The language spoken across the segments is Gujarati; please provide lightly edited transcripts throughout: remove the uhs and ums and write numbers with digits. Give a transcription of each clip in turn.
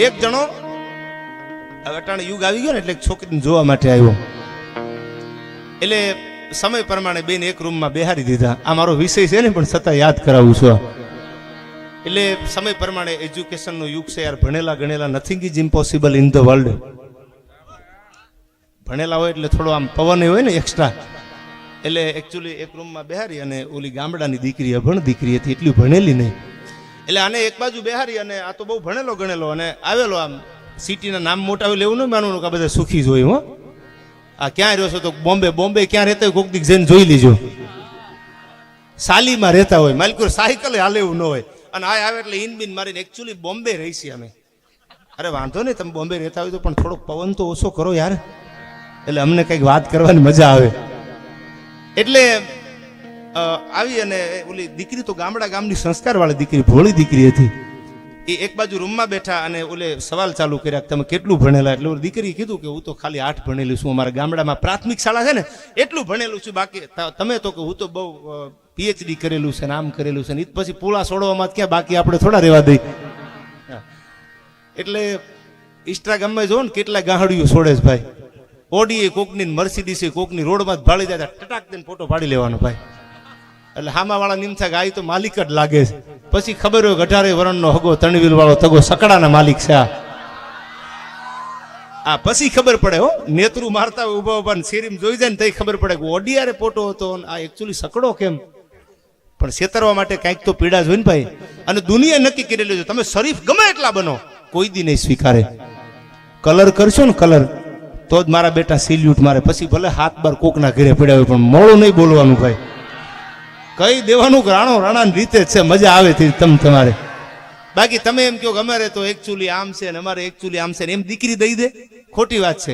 એક જણો અટાણે યુગ આવી ગયો ને એટલે છોકરીને જોવા માટે આવ્યો. એટલે સમય પ્રમાણે બેન એક રૂમમાં બેહારી દીધા. આ મારો વિષય છે ને પણ છતાં યાદ કરાવું છું. એટલે સમય પ્રમાણે એજ્યુકેશનનો યુગ છે યાર. ભણેલા ગણેલા nothing is impossible in the world. ભણેલા હોય એટલે થોડો આમ પવન હોય ને એક્સ્ટ્રા. એટલે એકચ્યુઅલી એક રૂમમાં બેહારી અને ઓલી ગામડાની દીકરી અભણ દીકરી હતી, એટલી ભણેલી નહીં. એટલે આને એક બાજુ બેહારી અને આ તો બહુ ભણેલો ગણેલો અને આવેલો. આમ સિટીના નામ મોટા આવે લેવું ન માનવાનું કે બધા સુખી જ હોય. હો આ ક્યાં રહ્યો છો તો બોમ્બે. બોમ્બે ક્યાં રહેતા હોય કોઈક દીક જઈને જોઈ લીજો. સાલીમાં રહેતા હોય, માલિકો સાયકલ હાલે એવું ન હોય. અને આ આવે એટલે ઇન બિન મારીને એકચ્યુઅલી બોમ્બે રહી છીએ અમે. અરે વાંધો નહીં, તમે બોમ્બે રહેતા હોય તો પણ થોડોક પવન તો ઓછો કરો યાર. એટલે અમને કંઈક વાત કરવાની મજા આવે. એટલે આવી અને ઓલી દીકરી તો ગામની સંસ્કારવાળી દીકરી, ભોળી દીકરી હતી. એ એક બાજુ રૂમમાં બેઠા અને ઓલે સવાલ ચાલુ કર્યા કે તમે કેટલું ભણેલા. એટલે દીકરીએ કીધું કે હું તો ખાલી 8 ભણેલું છું. અમારા ગામડામાં પ્રાથમિક શાળા છે ને એટલું ભણેલું છું. બાકી તમે તો કે હું તો બહુ PhD કરેલું છે, નામ કરેલું છે. ને પછી પોળા છોડવામાં ક્યાં બાકી આપણે થોડા રહેવા દઈ. એટલે ઇન્સ્ટાગ્રામમાં જો ને કેટલા ગાહડીઓ છોડે છે ભાઈ. ઓડી કોકની, મર્સિડીસ કોકની રોડમાં જ ભાળી જાય, ટટાક દઈને ફોટો પાડી લેવાનો ભાઈ. એટલે હામા વાળા નિમથા ગાય તો માલિક જ લાગે છે. પછી ખબર હોય 18 વર્ષનો હગો તણવીલ વાળો તગો સકડાના માલિક છે આ. પછી ખબર પડે હો, નેતરું મારતા હોય ઉભા ઉભા શેરીમાં જોઈ જાય ને તઈ ખબર પડે કે ઓડિયારે ફોટો હતો આ એકચ્યુઅલી સકડો કેમ. પણ છેતરવા માટે કાંઈક તો પીડા જ હોય ને ભાઈ. અને દુનિયા નક્કી કરેલું છે તમે શરીફ ગમે એટલા બનો, કોઈ દી નહીં સ્વીકારે. કલર કરશો ને કલર તો જ મારા બેટા સિલ્યુટ મારે. પછી ભલે હાથ બાર કોકના ઘરે પડ્યા હોય પણ મોડું નહીં બોલવાનું ભાઈ. કઈ દેવાનું રાણો રાણાની રીતે જ છે, મજા આવે તમારે. બાકી તમે એમ કહો કે અમારે તો એકચ્યુઅલી આમ છે ને અમારે એકચ્યુઅલી આમ છે ને એમ દીકરી દઈ દે, ખોટી વાત છે.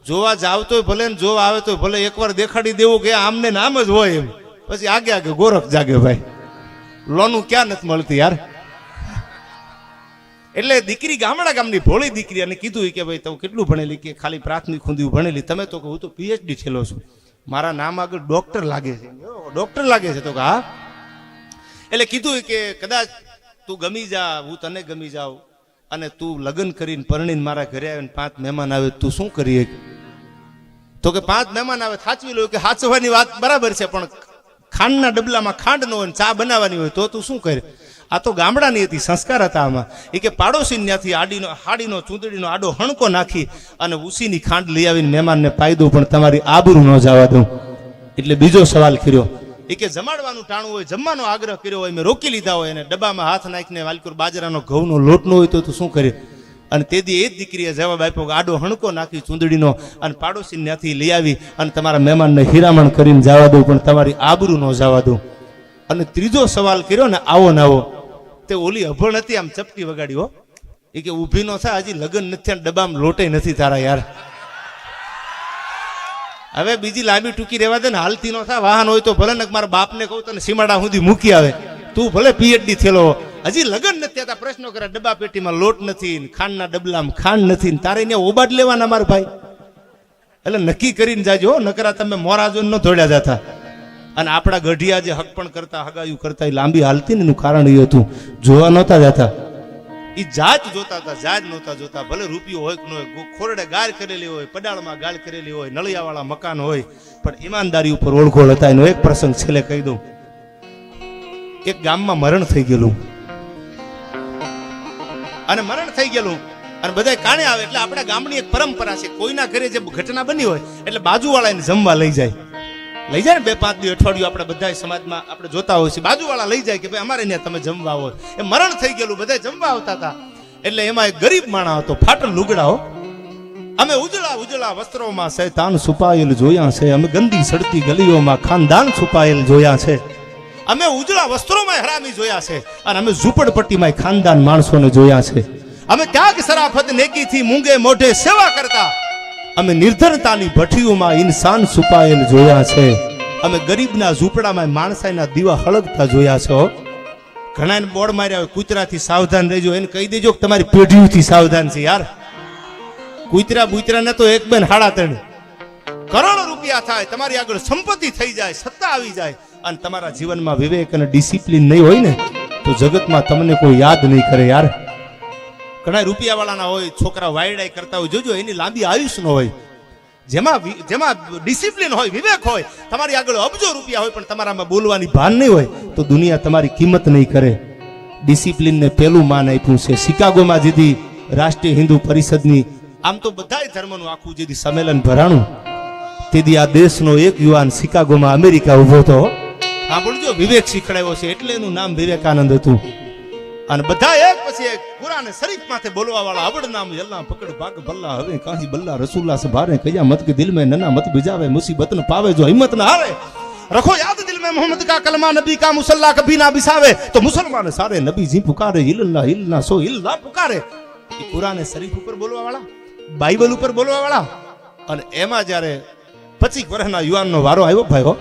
જોવા જાવ તોય ભલે ને જોવા આવે તો ભલે એકવાર દેખાડી દેવું કે આમને નામ જ હોય એમ. પછી આગે આગે ગોરખ જાગે ભાઈ. લોનું ક્યાં નથી મળતી યાર. એટલે દીકરી ગામની ભોળી દીકરી અને કીધું કે ભાઈ તમે કેટલું ભણેલી. કે ખાલી પ્રાથમિક સુધી ભણેલી. તમે તો હું તો PhD થયેલો છું, મારા નામ આગળ ડોક્ટર લાગે છે. ડોક્ટર લાગે છે તો કે હા. એટલે કીધું કે કદાચ તું ગમી જા, હું તને ગમી જાઉં અને તું લગ્ન કરીને પરણીને મારા ઘરે આવે ને 5 મહેમાન આવે તું શું કરીએ. તો કે 5 મહેમાન આવે સાચવી લો. કે સાચવવાની વાત બરાબર છે પણ ખાંડના ડબલામાં ખાંડ ન હોય, ચા બનાવવાની હોય તો તું શું કરે. આ તો ગામડાની હતી, સંસ્કાર હતા આમાં. એ કે પાડોશી ત્યાંથી હાડીનો ચૂંદડીનો આડો હણકો નાખી અને ઉસીની ખાંડ લઈ આવીને મહેમાનને પાઈ દઉં પણ તમારી આબરૂ ન જવા દઉં. એટલે બીજો સવાલ કર્યો. એ કે જમાડવાનું ટાણું હોય, જમવાનો આગ્રહ કર્યો હોય, મેં રોકી લીધા હોય અને ડબ્બામાં હાથ નાખીને વાલકુર બાજરાનો ઘઉંનો લોટ ન હોય તો તું શું કરે. અને તેથી એ જ દીકરીએ જવાબ આપ્યો કે આડો હણકો નાખી ચૂંદડીનો અને પાડોશી ત્યાંથી લઈ આવી અને તમારા મહેમાનને હિરામણ કરીને જવા દઉં પણ તમારી આબરૂ ન જવા દઉં. અને ત્રીજો સવાલ કર્યો ને આવો ને આવો. તે ઓલી અભણ હતી, આમ ચપટી વગાડી. હો એ કે ઊભી નો થાય, હજી લગ્ન નથી, ડબ્બામાં લોટે નથી તારા યાર. હવે બીજી લાંબી ટૂંકી રહેવા દે ને, હાલતી નો થાય. વાહન હોય તો ભલે ને મારા બાપને કહું તને સીમાડા સુધી મૂકી આવે. તું ભલે PhD થયેલો, હજી લગ્ન નથી થતા, પ્રશ્નો કરે ડબ્બા પેટીમાં લોટ નથી, ખાંડના ડબલામાં ખાંડ નથી, તારે ત્યાં ઓબાડ લેવાના મારા ભાઈ. એટલે નક્કી કરીને જાજો, નકરા તમે મોરાજો ન દોડ્યા જતા. અને આપણા ગઢિયા જે હક પણ કરતા, હગાયું કરતા, એ લાંબી હાલતી ને એનું કારણ એ હતું જોવા નહોતા જતા. એ જાત જોતા હતા, જાત નહોતા જોતા. ભલે રૂપિયો હોય કે ન હોય, ખોરડે ગાળ કરેલી હોય, પડાળમાં ગાળ કરેલી હોય, નળિયાવાળા મકાન હોય, પણ ઈમાનદારી ઉપર ઓળખોળ હતા. એનો એક પ્રસંગ છેલ્લે કહી દઉં. એક ગામમાં મરણ થઈ ગયેલું અને મરણ થઈ ગયેલું અને બધા કાણે આવે. એટલે આપણા ગામની એક પરંપરા છે, કોઈના ઘરે જે ઘટના બની હોય એટલે બાજુવાળા એને જમવા લઈ જાય ને 2-5 દિવસ અઠવાડિયું આપણે બધા સમાજમાં આપણે જોતા હોય છે. બાજુવાળા લઈ જાય કે ભાઈ અમારે ત્યાં તમે જમવા હોય. એ મરણ થઈ ગયેલું, બધા જમવા આવતા હતા. એટલે એમાં એક ગરીબ માણસ હતો, ફાટલ લુગડાઓ. અમે ઉજળા વસ્ત્રોમાં શૈતાન છુપાયેલ જોયા છે, અમે ગંદી સડતી ગલીઓમાં ખાનદાન છુપાયેલ જોયા છે, અમે ઉજળા વસ્ત્રોમાં હરામી જોયા છે અને અમે ઝૂંપડપટ્ટીમાં ખાનદાન માણસોને જોયા છે. અમે ત્યાગ શરાફત નેકીથી મૂંગે મોઢે સેવા કરતા, અમે નિર્ધનતાની ભઠ્ઠીઓમાં ઇન્સાન છુપાયેલ જોયા છે, અમે ગરીબના ઝૂંપડામાં માણસાઈના દીવા હળગતા જોયા છે. ઘણાને બોર્ડ માર્યા હોય કૂતરાથી સાવધાન રહેજો, એને કહી દેજો કે તમારી પેઢીઓથી સાવધાન છે યાર. કૂતરા બુતરાને તો 1-2-3 કરોડો રૂપિયા થાય, તમારી આગળ સંપત્તિ થઈ જાય, સત્તા આવી જાય અને તમારા જીવનમાં વિવેક અને ડિસિપ્લિન નહીં હોય ને તો જગતમાં તમને કોઈ યાદ નહીં કરે યાર. ઘણા રૂપિયાવાળાના હોય, છોકરા વાયડાઈ કરતા હોય, જોજો એની લાંબી આયુષ્ય ન હોય. જેમાં ડિસિપ્લિન હોય, વિવેક હોય, તમારી આગળ અબજો રૂપિયા હોય પણ તમારામાં બોલવાની ભાન નહીં હોય તો દુનિયા તમારી કિંમત નહીં કરે. ડિસિપ્લિનને પેલું માન આપ્યું છે. શિકાગોમાં જેથી રાષ્ટ્રીય હિન્દુ પરિષદની આમ તો બધાય ધર્મનું આખું જેથી સંમેલન ભરાણું તેથી આ દેશનો એક યુવાન શિકાગોમાં અમેરિકા ઉભો હતો. સાંભળજો, વિવેક શીખડાયો છે એટલે એનું નામ વિવેકાનંદ હતું. અને બધા એક પછી એક કુરાને શરીફ માથે બોલવા વાળા અબડ નામ અલ્લાહ પકડ ભાગ ભલ્લા હવે કાંસી બલ્લા રસુલ્લા સે ભારે કયા મત કે દિલ में नना मत बिजावे मुसीबत न पावे जो हिम्मत न हारे रखो याद दिल में मोहम्मद का कलमा नबी का मुसल्ला कभी ना बिसावे तो मुसलमान सारे नबी जी पुकारे इल्ला इल्ला सो इल्ला पुकारे. એ કુરાને શરીફ ઉપર બોલવા વાળા, બાઇબલ ઉપર બોલવા વાળા. અને એમાં જ્યારે 25 વર્ષના યુવાનનો વારો આવ્યો ભાઈઓ,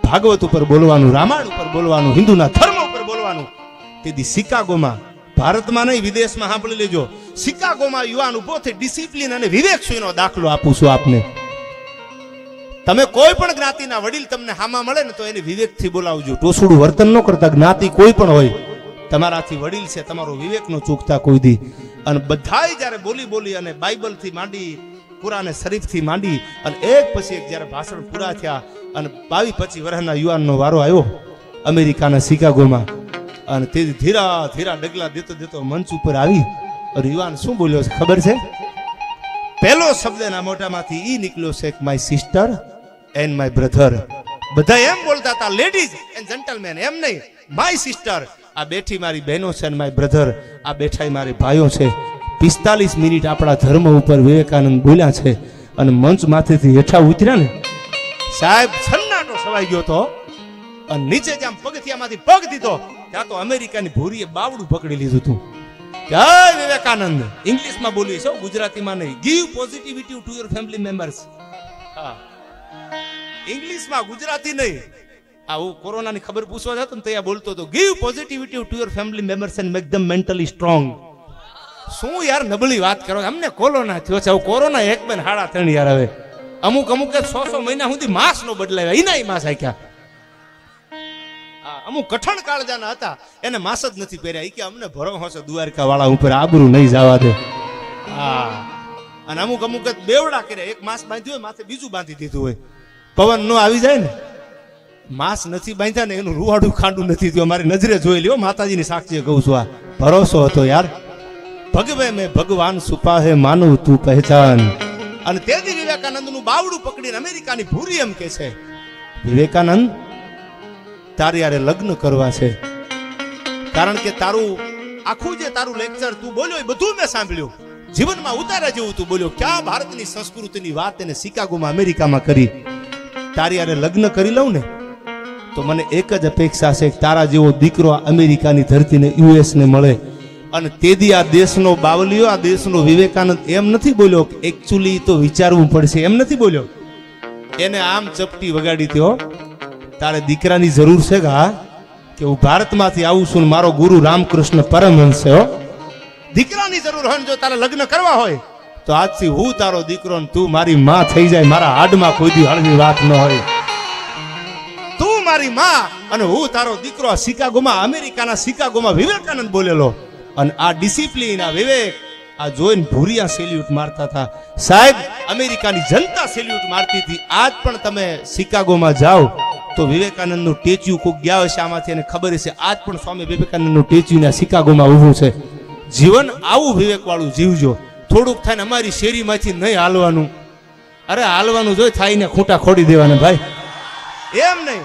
ભાગવત ઉપર બોલવાનું, રામાયણ ઉપર બોલવાનું, હિન્દુના ધર્મ ઉપર બોલવાનું. તેથી શિકાગોમાં, ભારતમાં નહીં વિદેશમાં, સાંભળી લેજો, શિકાગોમાં યુવાન ઉભો થઈ ડિસિપ્લિન અને વિવેક સુઈનો દાખલો આપું છું આપને. તમે કોઈ પણ જ્ઞાતિના વડીલ તમને હામા મળે ને તો એને વિવેકથી બોલાવજો. ટોસુડું વર્તન ન કરતા. જ્ઞાતિ કોઈ પણ હોય, તમારાથી વડીલ છે, તમારો વિવેક નો ચૂકતા કોઈ દી. અને બધાય જ્યારે બોલી અને બાઇબલ થી માંડી, કુરાને શરીફ થી માંડી અને એક પછી એક જ્યારે ભાષણ પૂરા થયા અને 22-25 વર્ષના યુવાનનો વારો આવ્યો અમેરિકાના શિકાગોમાં. અને તે ધીરા ધીરા ડગલા દેતો મંચ ઉપર આવી અને યુવાન શું બોલ્યો છે ખબર છે? પહેલો શબ્દ એના મોઢામાંથી ઈ નીકળ્યો છે, my sister and my brother. બધા એમ બોલતા હતા, લેડીઝ એન્ડ જેન્ટલમેન, એમ નહીં, માય સિસ્ટર, આ બેઠી મારી બહેનો છે, અને માય બ્રધર, આ બેઠા મારી ભાઈઓ છે. 45 મિનિટ આપણા ધર્મ ઉપર વિવેકાનંદ બોલ્યા છે. અને મંચ માથેથી હેઠા ઉતર્યા ને સાહેબ, સન્નાટો છવાઈ ગયો તો. અને નીચે જ્યાં પગથિયામાંથી પગ દીધો ત્યાં તો અમેરિકાની ભૂરીએ બાવડું પકડી લીધું હતું. જય વિવેકાનંદ. ઇંગ્લિશમાં બોલીએ છો, ગુજરાતીમાં નહીં. Give positivity to your family members. હા, ઇંગ્લિશમાં, ગુજરાતી નહીં. આવું કોરોનાની ખબર પૂછવા જતો ને ત્યાં બોલતો હતો, give positivity to your family members and make them mentally strong. શું યાર નબળી વાત કરો, અમને કોરોના થયો છે. કોરોના 1 2 સાડા 3 યાર. હવે અમુક 6 મહિના સુધી માસ નો બદલાવ્યા, એના માસ આખ્યા. અમુક કઠણ કાળજાના હતા એને માસ જ નથી પહેર્યા. કે અમને ભરોસો છે દ્વારકા વાળા ઉપર, આબરૂ નહીં જવા દે. હા, અને અમુક બેવડા કર્યા, એક માસ બાંધ્યું હોય માથે બીજું બાંધી દીધું હોય, પવન નો આવી જાય ને. માસ નથી બાંધ્યા ને એનું રૂવાડું ખાંડું નથી થયું. અમારી નજરે જોઈ લ્યો, માતાજીની સાક્ષી કહું છું. આ ભરોસો હતો યાર. ભગવે મેં ભગવાન છુપા હે માનવ તું પહેચાન. અને તેથી વિવેકાનંદ નું બાવડું પકડીને અમેરિકાની ભૂરી એમ કે છે, વિવેકાનંદ તારે યારે લગ્ન કરવા છે. કારણ કે તારું આખું જે તારું લેક્ચર તું બોલ્યો એ બધું મેં સાંભળ્યું. જીવનમાં ઉતારા જેવું તું બોલ્યો. ક્યાં ભારતની સંસ્કૃતિની વાત એને શિકાગોમાં અમેરિકામાં કરી. તારી યારે લગ્ન કરી લઉં ને તો મને એક જ અપેક્ષા છે, તારા જેવો દીકરો અમેરિકાની ધરતીને યુએસ ને મળે. અને તેથી આ દેશનો બાવલીઓ, આ દેશનો વિવેકાનંદ એમ નથી બોલ્યો કે એકચ્યુઅલી તો વિચારવું પડશે, એમ નથી બોલ્યો. એને આમ ચપટી વગાડી ત્યો, તારે દીકરાની જરૂર છે કે હું ભારતમાંથી આવું છું, મારો ગુરુ રામકૃષ્ણ પરમહંસ છે. દીકરાની જરૂર હોય, જો તારે લગ્ન કરવા હોય તો આજથી હું તારો દીકરો ને તું મારી માં થઈ જાય. મારા હાડમાં કોઈ દી હળવી વાત ન હોય. તું મારી માં અને હું તારો દીકરો. આ શિકાગોમાં, અમેરિકાના શિકાગોમાં વિવેકાનંદ બોલેલો. અને આ ડિસિપ્લિન, આ વિવેક, આ જોઈને ભૂરિયા સેલ્યુટ મારતા હતા. સાહેબ, અમેરિકાની જનતા સેલ્યુટ મારતી હતી. આજ પણ તમે શિકાગોમાં જાઓ તો વિવેકાનંદનું ટેચ્યુ કોક ગયા હશે આમાંથી, એને ખબર હશે. આજ પણ સ્વામી વિવેકાનંદનું ટેચ્યુ શિકાગોમાં ઊભું છે. જીવન આવું વિવેક વાળું જીવજો. થોડુંક થાય ને અમારી શેરીમાંથી નહીં હાલવાનું. અરે હાલવાનું જોઈ થાય ને ખૂંટા ખોડી દેવાના ભાઈ, એમ નહીં.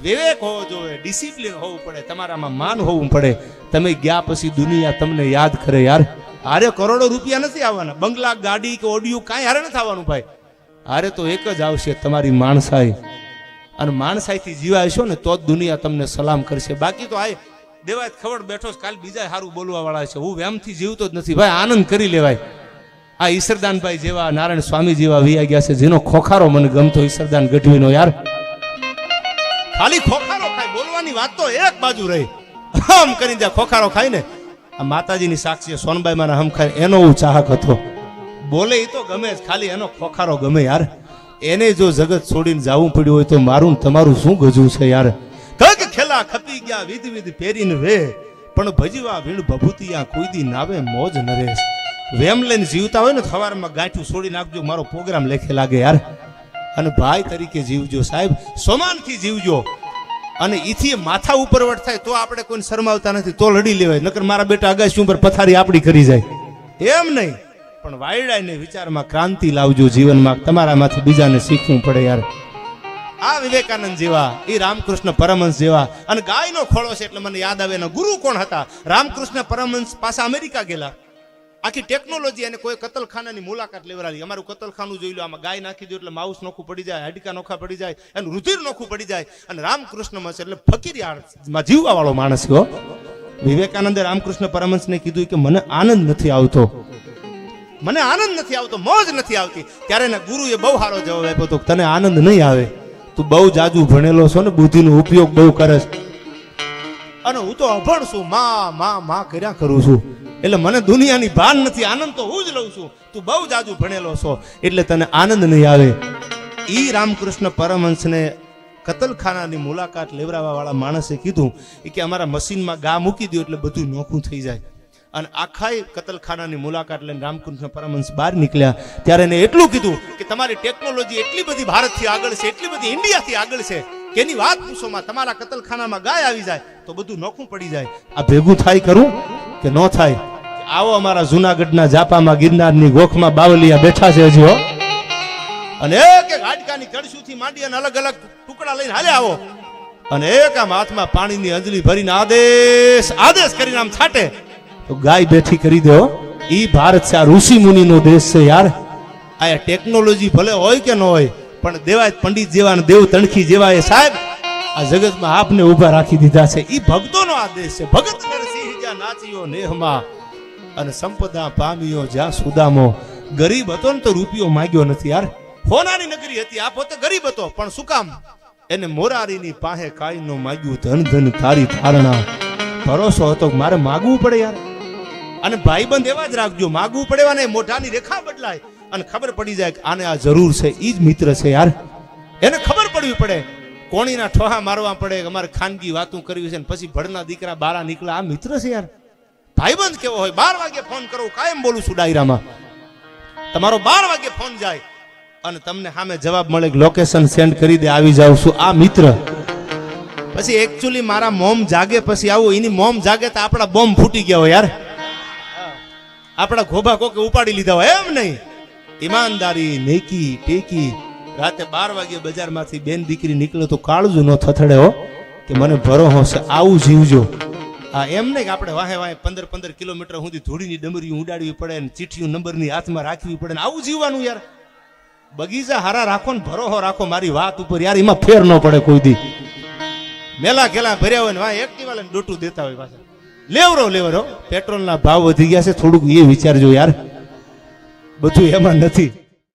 વિવેક હોવો જોઈએ, ડિસિપ્લિન હોવું પડે, તમારામાં માન હોવું પડે. તમે ગયા પછી દુનિયા તમને યાદ કરે યાર. હારે કરોડો રૂપિયા નથી આવવાના, બંગલા, ગાડી કે ઓડિયો કાંઈ હારે નથી આવવાનું ભાઈ. હારે તો એક જ આવશે, તમારી માણસાઈ. અને માણસાઈથી જીવાયશો ને તો જ દુનિયા તમને સલામ કરશે. બાકી તો આ દેવાય ખબર બેઠો કાલ બીજા સારું બોલવા વાળા છે. હું વેમથી જીવતો જ નથી ભાઈ, આનંદ કરી લેવાય. આ ઈશ્વરદાનભાઈ જેવા, નારાયણ સ્વામી જેવા વિયા ગયા છે, જેનો ખોખારો મને ગમતો ઈશ્વરદાન ગઢવીનો યાર. ખાલી ખોખારો ખાય, બોલવાની વાત તો એક બાજુ રહી. આમ કરીને જ્યાં ખોખારો ખાય ને, આ માતાજીની સાક્ષી સોનબાઈ માના હમ ખાય, એનો હું ચાહક હતો. બોલે એ તો ગમે જ, ખાલી એનો ખોખારો ગમે યાર. એને જો જગત છોડીને જવું પડ્યું હોય તો મારું તમારું શું ગજવું છે યાર. કગ ખેલા ખપી ગયા વિધ વિધ પહેરીને વે, પણ ભજીવા વીણ ભભૂતિયા કોઈ દી નાવે મોજ નરેશ. વેમ લઈને જીવતા હોય ને સવારમાં ગાંઠું છોડી નાખજો, મારો પ્રોગ્રામ લેખે લાગે યાર. અને ભાઈ તરીકે જીવજો સાહેબ, સોમાનથી જીવજો. અને ઈથી માથા ઉપરવટ થાય તો આપણે કોઈને શરમાવતા નથી, તો લડી લેવાય. નકર મારા બેટા અગાસી ઉપર પથારી આપણી કરી જાય એમ નહીં. પણ વાયડાને વિચારમાં ક્રાંતિ લાવજો જીવનમાં, તમારામાંથી બીજાને શીખવું પડે યાર. આ વિવેકાનંદ જેવા, એ રામકૃષ્ણ પરમહંસ જેવા. અને ગાયનો ખોળો છે એટલે મને યાદ આવે એના ગુરુ કોણ હતા. રામકૃષ્ણ પરમહંસ પાછા અમેરિકા ગયેલા. આખી ટેકનોલોજી અને કોઈ કતલખાનાની મુલાકાત લેવડાવી. અમારું કતલખાનું જોઈ લો, આમાં ગાય નાખી દો એટલે માઉસ નોખું પડી જાય, હાડકા નોખા પડી જાય, એનું રુધિર નોખું પડી જાય. અને રામકૃષ્ણમાં છે એટલે ફકીરિયામાં જીવવા વાળો માણસ ગયો. વિવેકાનંદે રામકૃષ્ણ પરમહંસને કીધું કે મને આનંદ નથી આવતો, મને આનંદ નથી આવતો, મોજ નથી આવતી. ત્યારે એના ગુરુએ બહુ સારો જવાબ આપ્યો હતો, તને આનંદ નહીં આવે, તું બહુ જાજુ ભણેલો છો ને, બુદ્ધિનો ઉપયોગ બહુ કરે છે, અને હું તો અભણ છું, માં કર્યા કરું છું, એટલે મને દુનિયાની ભાન નથી, આનંદ તો હું જ લઉં છું. તું બહુ જાજુ ભણેલો છો એટલે તને આનંદ નહીં આવે. ઈ રામકૃષ્ણ પરમહંસને કતલખાનાની મુલાકાત લેવડાવવા વાળા માણસે કીધું કે અમારા મશીનમાં ગા મૂકી દો એટલે બધું નોખું થઈ જાય. અને આખા કતલખાનાની મુલાકાત લઈને રામકૃષ્ણ પરમહંસ બહાર નીકળ્યા. ત્યારે એને એટલું કીધું કે તમારી ટેકનોલોજી એટલી બધી ભારતથી આગળ છે, એટલી બધી ઇન્ડિયાથી આગળ છે કે એની વાત પૂછોમાં, તમારા કતલખાનામાં ગાય આવી જાય તો બધું નોખું પડી જાય. આ ભેગું થાય કરું કે ન થાય? આવો અમારા જુનાગઢના જાપામાં ગિરનારની ગોખમાં બાવલિયા બેઠા છે હજી હો, અને એક એક હાડકાની કડશુથી માંડી અને અલગ અલગ ટુકડા લઈને હાલે આવો, અને એક આમ હાથમાં પાણીની અંજલી ભરીને આદેશ કરીને આમ છાટે તો ગાય બેઠી કરી દો. ઈ ભારત છે, આ ઋષિ મુનિનો દેશ છે યાર. આ ટેકનોલોજી ભલે હોય કે ન હોય, પણ દેવાય પંડિત જેવા ને દેવ તણખી જેવા એ સાહેબ આ જગતમાં આપને ઉભા રાખી દીધા છે. ઈ ભક્તોનો આ દેશ છે. ભગત નરસિંહ જ્યાં નાચ્યો નેહમાં, અને સંપદા પામ્યો જ્યાં સુદામો. ગરીબ હતો ને તો રૂપિયો માંગ્યો નથી યાર. હોનાની નગરી હતી, આ પોતે ગરીબ હતો, પણ શું કામ? એને મોરારીની પાસે કાઈ નો માંગ્યું, ધન ધન તારી ધારણા. ભરોસો હતો મારે માગવું પડે યાર. અને ભાઈબંધ એવા જ રાખજો, માગવું પડે અને મોઢાની રેખા બદલાય અને ખબર પડી જાય કે આને આ જરૂર છે, ઈ જ મિત્ર છે યાર. એને ખબર પડવી પડે, કોણીના ઠોહા મારવા પડે, અમારે ખાનગી વાતું કરવી છે ને પછી ભડના દીકરા બારા નીકળે, આ મિત્ર છે યાર. ભાઈબંધ કેવો હોય, 12 વાગે ફોન કરો, કાયમ બોલું છું ડાયરામાં, તમારો 12 વાગે ફોન જાય અને તમને સામે જવાબ મળે કે લોકેશન સેન્ડ કરી દે, આવી જાઉં છું, આ મિત્ર. પછી એકચ્યુઅલી મારા મોમ જાગે પછી આવું, એની મોમ જાગે તો આપણા બોમ્બ ફૂટી ગયા હોય યાર, આપણા ઘોબા કોકે ઉપાડી લીધા હોય, એમ નહીં. ઈમાનદારી, નેકી, ટેકી. રાતે 12 વાગે બજારમાંથી બેન દીકરી નીકળે તો કાળજું ન થથડે હો, કે મને ભરોસો છે, આવું જીવજો. આ એમ નહીં કે આપણે વાહે 15 કિલોમીટર સુધી ધૂળીની ડમરી ઉડાડવી પડે ને ચીઠીયું નંબરની હાથમાં રાખવી પડે ને આવું જીવવાનું યાર. બગીચા હારા રાખો ને ભરોસો રાખો મારી વાત ઉપર યાર, એમાં ફેર ન પડે કોઈ દી. મેલા ખેલા ભર્યા હોય ને વાહ એક્ટિવા લઈને ડોટું દેતા હોય પાછા. લેવરો પેટ્રોલના ભાવ વધી ગયા છે, થોડુંક એ વિચારજો યાર, બધું એમાં નથી.